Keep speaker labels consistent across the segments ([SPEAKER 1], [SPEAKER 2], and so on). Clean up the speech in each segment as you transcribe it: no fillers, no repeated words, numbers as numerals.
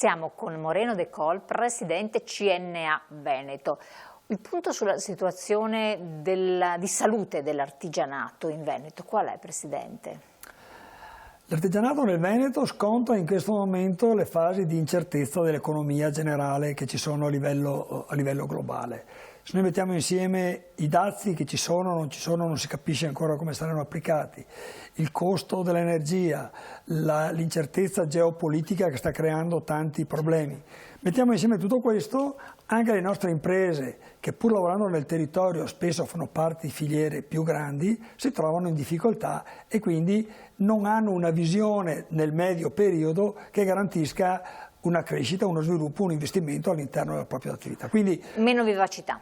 [SPEAKER 1] Siamo con Moreno De Col, presidente CNA Veneto. Il punto sulla situazione di salute dell'artigianato in Veneto, qual è, presidente?
[SPEAKER 2] L'artigianato nel Veneto sconta in questo momento le fasi di incertezza dell'economia generale che ci sono a livello globale. Se noi mettiamo insieme i dazi che ci sono, non si capisce ancora come saranno applicati, il costo dell'energia, l'incertezza geopolitica che sta creando tanti problemi. Mettiamo insieme tutto questo, anche le nostre imprese che pur lavorando nel territorio spesso fanno parte di filiere più grandi, si trovano in difficoltà e quindi non hanno una visione nel medio periodo che garantisca una crescita, uno sviluppo, un investimento all'interno della propria attività. Quindi
[SPEAKER 1] meno vivacità.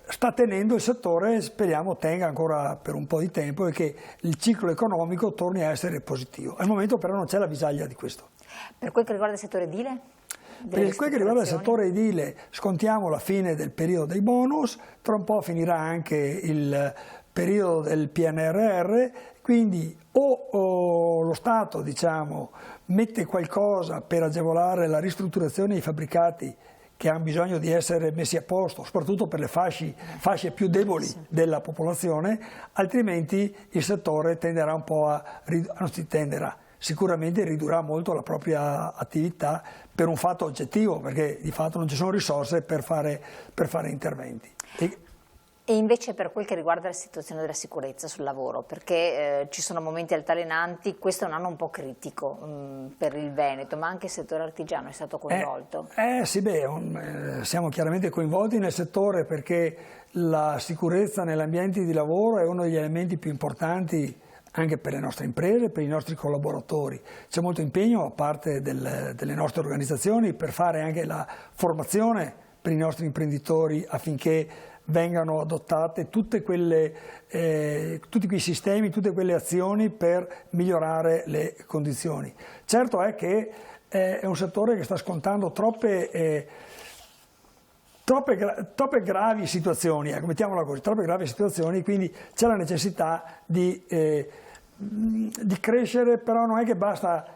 [SPEAKER 2] Sta tenendo il settore, speriamo tenga ancora per un po' di tempo e che il ciclo economico torni a essere positivo. Al momento però non c'è la visaglia di questo.
[SPEAKER 1] Per quel che riguarda il settore edile?
[SPEAKER 2] Per quel che riguarda il settore edile scontiamo la fine del periodo dei bonus, tra un po' finirà anche il periodo del PNRR, quindi o lo Stato mette qualcosa per agevolare la ristrutturazione dei fabbricati che hanno bisogno di essere messi a posto, soprattutto per le fasce più deboli della popolazione, altrimenti il settore tenderà un po' sicuramente ridurrà molto la propria attività per un fatto oggettivo, perché di fatto non ci sono risorse per fare interventi.
[SPEAKER 1] E invece per quel che riguarda la situazione della sicurezza sul lavoro, perché ci sono momenti altalenanti, questo è un anno un po' critico per il Veneto, ma anche il settore artigiano è stato coinvolto.
[SPEAKER 2] Siamo chiaramente coinvolti nel settore perché la sicurezza nell'ambiente di lavoro è uno degli elementi più importanti anche per le nostre imprese, per i nostri collaboratori. C'è molto impegno da parte delle nostre organizzazioni per fare anche la formazione per i nostri imprenditori affinché vengano adottate tutti quei sistemi, tutte quelle azioni per migliorare le condizioni. Certo è che è un settore che sta scontando troppe gravi situazioni, mettiamola così, troppe gravi situazioni, quindi c'è la necessità di crescere, però non è che bastano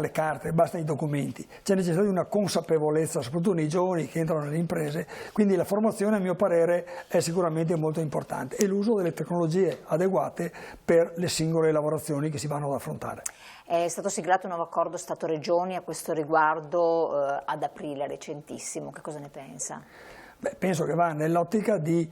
[SPEAKER 2] le carte, bastano i documenti, c'è necessità di una consapevolezza, soprattutto nei giovani che entrano nelle imprese, quindi la formazione a mio parere è sicuramente molto importante e l'uso delle tecnologie adeguate per le singole lavorazioni che si vanno ad affrontare.
[SPEAKER 1] È stato siglato un nuovo accordo Stato-Regioni a questo riguardo ad aprile, recentissimo, che cosa ne pensa?
[SPEAKER 2] Penso che va nell'ottica di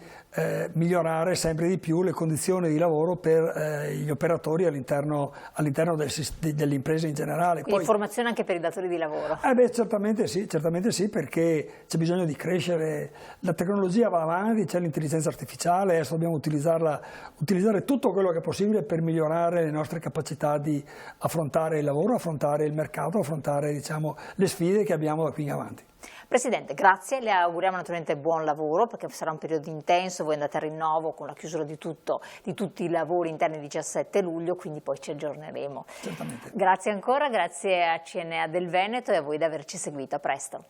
[SPEAKER 2] migliorare sempre di più le condizioni di lavoro per gli operatori all'interno delle imprese in generale.
[SPEAKER 1] Quindi formazione anche per i datori di lavoro?
[SPEAKER 2] Certamente sì, perché c'è bisogno di crescere, la tecnologia va avanti, c'è l'intelligenza artificiale, adesso dobbiamo utilizzare tutto quello che è possibile per migliorare le nostre capacità di affrontare il lavoro, affrontare il mercato, affrontare le sfide che abbiamo da qui in avanti.
[SPEAKER 1] Presidente, grazie, le auguriamo naturalmente buon lavoro perché sarà un periodo intenso, voi andate a rinnovo con la chiusura di tutti i lavori interni il 17 luglio, quindi poi ci aggiorneremo.
[SPEAKER 2] Certamente.
[SPEAKER 1] Grazie ancora, grazie a CNA del Veneto e a voi di averci seguito, a presto.